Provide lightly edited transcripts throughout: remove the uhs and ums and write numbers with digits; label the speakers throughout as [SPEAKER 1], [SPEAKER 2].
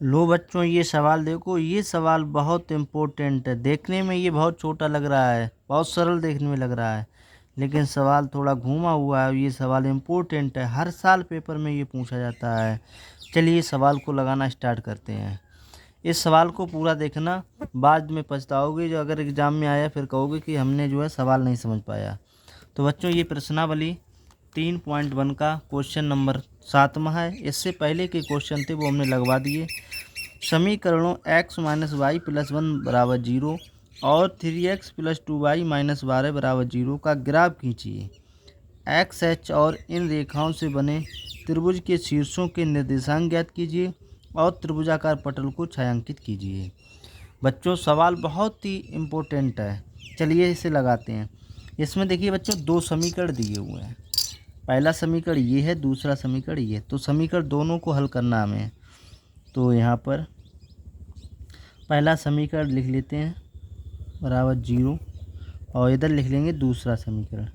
[SPEAKER 1] लो बच्चों, ये सवाल देखो। ये सवाल बहुत इम्पोर्टेंट है। देखने में ये बहुत छोटा लग रहा है, बहुत सरल देखने में लग रहा है, लेकिन सवाल थोड़ा घूमा हुआ है। ये सवाल इम्पोर्टेंट है, हर साल पेपर में ये पूछा जाता है। चलिए सवाल को लगाना स्टार्ट करते हैं। इस सवाल को पूरा देखना, बाद में पछताओगे। जो अगर एग्ज़ाम में आया फिर कहोगे कि हमने जो है सवाल नहीं समझ पाया। तो बच्चों, ये प्रश्नावली 3.1 का क्वेश्चन नंबर 7वां है। इससे पहले के क्वेश्चन थे वो हमने लगवा दिए। समीकरणों x माइनस वाई प्लस 1 बराबर 0 और 3x प्लस 2y माइनस 12 बराबर 0 का ग्राफ खींचिए। एक्स एच और इन रेखाओं से बने त्रिभुज के शीर्षों के निर्देशांक ज्ञात कीजिए और त्रिभुजाकार पटल को छायांकित कीजिए। बच्चों, सवाल बहुत ही इम्पोर्टेंट है। चलिए इसे लगाते हैं। इसमें देखिए बच्चों, दो समीकरण दिए हुए हैं। पहला समीकरण ये है, दूसरा समीकरण ये। तो समीकरण दोनों को हल करना हमें। तो यहाँ पर पहला समीकरण लिख लेते हैं बराबर 0 और इधर लिख लेंगे दूसरा समीकरण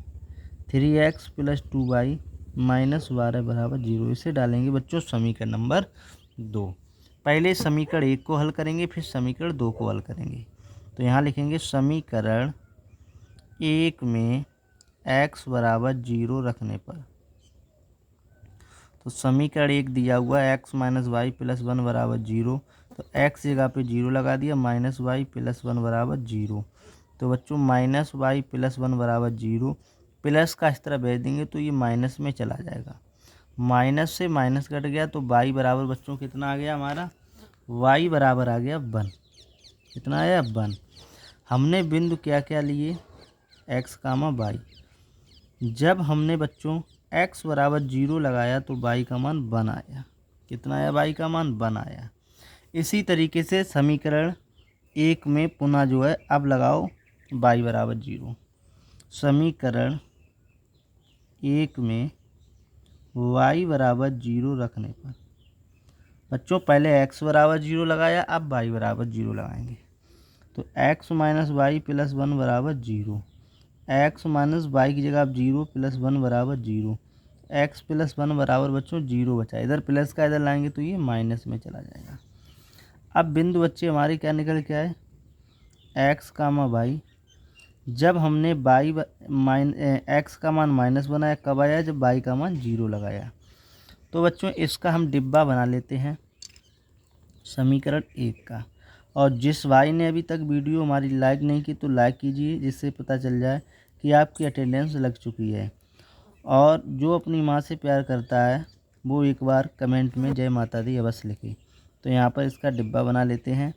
[SPEAKER 1] 3x प्लस 2y माइनस 12 बराबर 0। इसे डालेंगे बच्चों समीकरण नंबर 2। पहले समीकरण 1 को हल करेंगे, फिर समीकरण 2 को हल करेंगे। तो यहाँ लिखेंगे समीकरण 1 में x बराबर 0 रखने पर। तो समीकरण 1 दिया हुआ है x माइनस वाई प्लस 1 बराबर 0। तो x जगह पे 0 लगा दिया, माइनस वाई प्लस 1 बराबर 0। तो बच्चों माइनस वाई प्लस 1 बराबर 0, प्लस का इस तरह भेज देंगे तो ये माइनस में चला जाएगा। माइनस से माइनस कट गया तो y बराबर बच्चों कितना आ गया हमारा? y बराबर आ गया 1। कितना आया? 1। हमने बिंदु क्या क्या लिए? x कामा y। जब हमने बच्चों x बराबर 0 लगाया तो y का मान 1 आया। कितना आया? y का मान 1 आया। इसी तरीके से समीकरण 1 में पुनः जो है अब लगाओ y बराबर 0। समीकरण 1 में y बराबर 0 रखने पर बच्चों पहले x बराबर 0 लगाया, अब y बराबर 0 लगाएंगे। तो x माइनस वाई प्लस 1 बराबर 0। x माइनस वाई की जगह आप 0 प्लस 1 बराबर 0। x प्लस 1 बराबर बच्चों 0 बचा। इधर प्लस का इधर लाएंगे तो ये माइनस में चला जाएगा। अब बिंदु बच्चे हमारी क्या निकल के आए? x comma y. जब हमने x का मान माइनस बनाया, कब आया? जब y का मान 0 लगाया। तो बच्चों इसका हम डिब्बा बना लेते हैं समीकरण 1 का। और जिस भाई ने अभी तक वीडियो हमारी लाइक नहीं की तो लाइक कीजिए, जिससे पता चल जाए कि आपकी अटेंडेंस लग चुकी है। और जो अपनी माँ से प्यार करता है वो एक बार कमेंट में जय माता दी अवश्य लिखे। तो यहाँ पर इसका डिब्बा बना लेते हैं।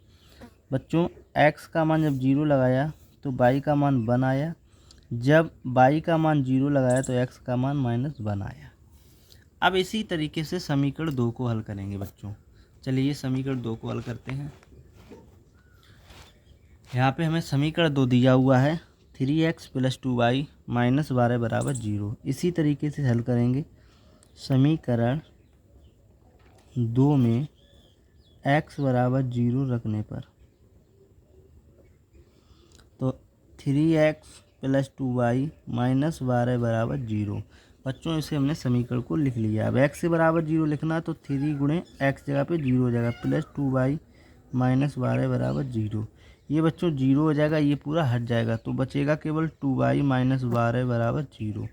[SPEAKER 1] बच्चों x का मान जब 0 लगाया तो y का मान 1 आया। जब y का मान 0 लगाया तो x का मान -1 आया। अब इसी तरीके से समीकरण 2 को हल करेंगे बच्चों। चलिए समीकरण 2 को हल करते हैं। यहाँ पे हमें समीकरण 2 दिया हुआ है 3x प्लस 2y माइनस 12 बराबर 0। इसी तरीके से हल करेंगे। समीकरण 2 में x बराबर 0 रखने पर तो 3x प्लस 2y माइनस 12 बराबर 0। बच्चों इसे हमने समीकरण को लिख लिया। अब x से बराबर 0 लिखना तो 3 गुणे x जगह पे 0 हो जाएगा प्लस 2y माइनस 12 बराबर 0। ये बच्चों 0 हो जाएगा, ये पूरा हट जाएगा तो बचेगा केवल 2y माइनस 12 बराबर 0।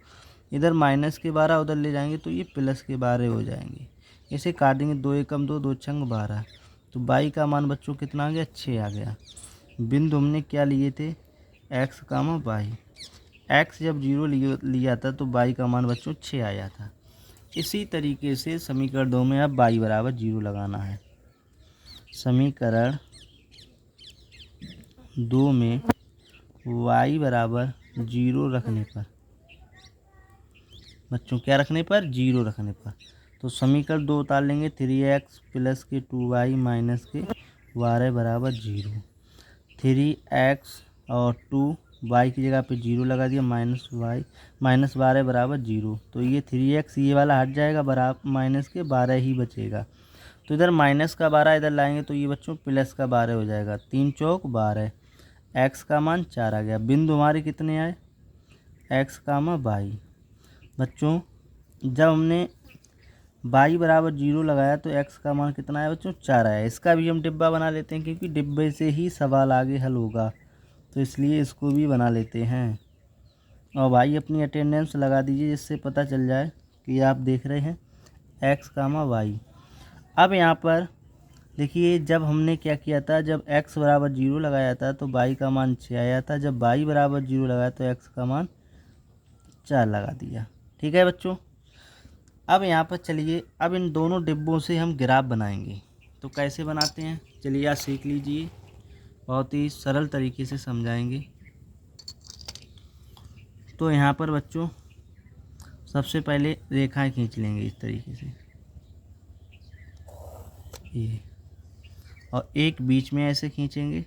[SPEAKER 1] इधर माइनस के 12 उधर ले जाएंगे तो ये प्लस के 12 हो जाएंगे। इसे काट देंगे, 2 एकम 2, 2 छंग 12। तो y का मान बच्चों कितना आ गया? 6 आ गया। बिंदु हमने क्या लिए थे? x comma y. x जब 0 लिया था तो y का मान बच्चों 6 आया था। इसी तरीके से समीकरण 2 में अब y बराबर 0 लगाना है। समीकरण 2 में y बराबर 0 रखने पर बच्चों क्या रखने पर? 0 रखने पर। तो समीकरण 2 उतार लेंगे 3x प्लस के 2y माइनस के 12 बराबर 0। 3x और 2y की जगह पे 0 लगा दिया, माइनस वाई माइनस 12 बराबर 0। तो ये 3x ये वाला हट जाएगा, बराबर माइनस के 12 ही बचेगा। तो इधर माइनस का 12 इधर लाएंगे तो ये बच्चों प्लस का 12 हो जाएगा। 3 चौक 12। x का मान 4 आ गया। बिंदु हमारे कितने आए? x comma y. बच्चों जब हमने y बराबर 0 लगाया तो x का मान कितना है बच्चों 4 आया। इसका भी हम डिब्बा बना लेते हैं क्योंकि डिब्बे से ही सवाल आगे हल होगा, तो इसलिए इसको भी बना लेते हैं। और भाई अपनी अटेंडेंस लगा दीजिए जिससे पता चल जाए कि आप देख रहे हैं x, y। अब यहाँ पर देखिए जब हमने क्या किया था, जब x बराबर 0 लगाया था तो y का मान 6 आया था। जब y बराबर 0 लगाया तो x का मान 4 लगा दिया। ठीक है बच्चों। अब यहाँ पर चलिए अब इन दोनों डिब्बों से हम ग्राफ बनाएंगे। तो कैसे बनाते हैं चलिए आप सीख लीजिए, बहुत ही सरल तरीके से समझाएंगे। तो यहाँ पर बच्चों सबसे पहले रेखाएं खींच लेंगे इस तरीके से, ये, और एक बीच में ऐसे खींचेंगे,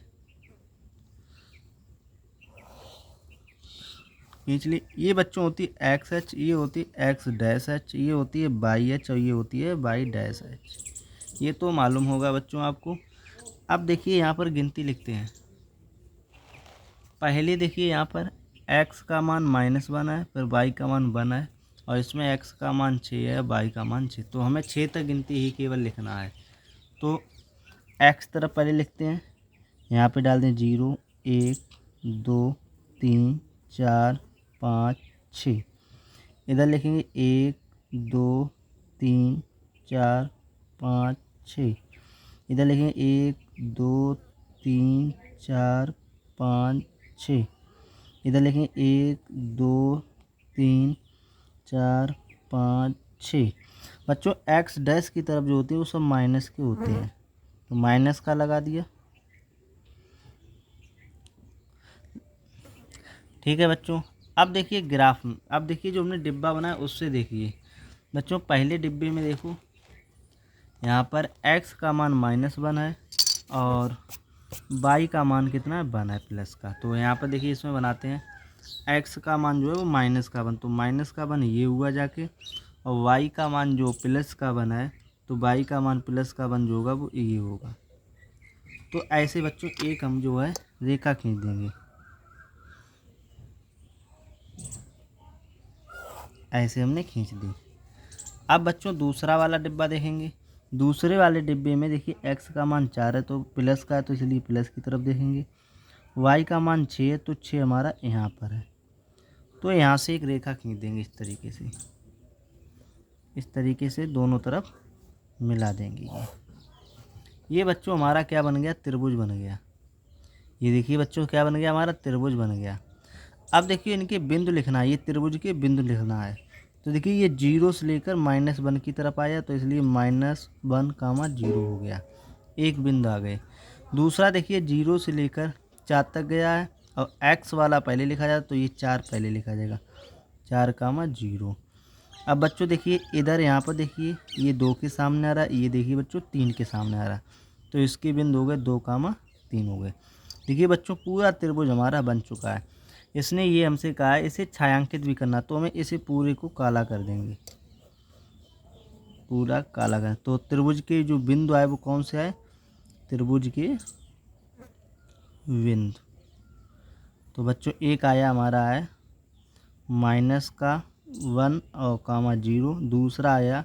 [SPEAKER 1] खींच ली। ये बच्चों होती है एक्स एच, ये होती है एक्स डैश एच, ये होती है वाई एच और ये होती है वाई डैश एच। ये तो मालूम होगा बच्चों आपको। अब देखिए यहाँ पर गिनती लिखते हैं। पहले देखिए यहाँ पर x का मान -1 है, फिर y का मान 1 है और इसमें x का मान 6 है, y का मान 6। तो हमें 6 तक गिनती ही केवल लिखना है। तो x तरफ पहले लिखते हैं, यहाँ पे डाल दें 0 1 2 3 4 5 6। इधर लिखेंगे 1 2 3 4 5 6। इधर लिखेंगे 1 2 3 4 5 6। इधर लिखेंगे 1 2 3 4 5 6। बच्चों एक्स डैश की तरफ जो होती है वो सब माइनस के होते हैं, तो माइनस का लगा दिया। ठीक है बच्चों। अब देखिए ग्राफ में, अब देखिए जो हमने डिब्बा बनाया उससे देखिए बच्चों, पहले डिब्बे में देखो यहाँ पर x का मान -1 है और y का मान कितना है 1 है प्लस का। तो यहाँ पर देखिए इसमें बनाते हैं, x का मान जो है वो -1, तो -1 ये हुआ जाके, और y का मान जो +1 है तो y का मान +1 जो होगा वो ये होगा। तो ऐसे बच्चों एक हम जो है रेखा खींच देंगे, ऐसे हमने खींच दी। अब बच्चों दूसरा वाला डिब्बा देखेंगे। दूसरे वाले डिब्बे में देखिए x का मान 4 है तो प्लस का है, तो इसलिए प्लस की तरफ देखेंगे। y का मान 6 है तो 6 हमारा यहाँ पर है, तो यहाँ से एक रेखा खींच देंगे इस तरीके से, इस तरीके से दोनों तरफ मिला देंगे। ये बच्चों हमारा क्या बन गया, त्रिभुज बन गया। ये देखिए बच्चों क्या बन गया, हमारा त्रिभुज बन गया। अब देखिए इनके बिंदु लिखना है, ये त्रिभुज के बिंदु लिखना है। तो देखिए ये 0 से लेकर -1 की तरफ आया, तो इसलिए -1, 0 हो गया, एक बिंदु आ गए। दूसरा देखिए 0 से लेकर 4 तक गया है और x वाला पहले लिखा जाए तो ये 4 पहले लिखा जाएगा, 4, 0। अब बच्चों देखिए इधर यहाँ पर देखिए ये 2 के सामने आ रहा है, ये देखिए बच्चों 3 के सामने आ रहा है, तो इसके बिंदु हो गए 2, 3 हो गए। देखिए बच्चों पूरा त्रिभुज हमारा बन चुका है। इसने ये हमसे कहा है इसे छायांकित भी करना, तो हमें इसे पूरे को काला कर देंगे, पूरा काला कर। तो त्रिभुज के जो बिंदु आए वो कौन से आए, त्रिभुज के बिंदु। तो बच्चों एक आया हमारा है -1 और 0, दूसरा आया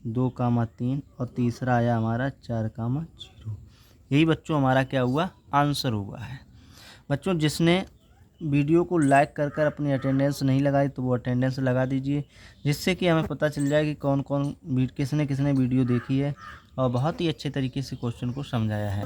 [SPEAKER 1] 2, 3 और तीसरा आया हमारा 4, 0। यही बच्चों हमारा क्या हुआ, आंसर हुआ है। बच्चों जिसने वीडियो को लाइक कर अपनी अटेंडेंस नहीं लगाई तो वो अटेंडेंस लगा दीजिए, जिससे कि हमें पता चल जाए कि कौन कौन किसने वीडियो देखी है और बहुत ही अच्छे तरीके से क्वेश्चन को समझाया है।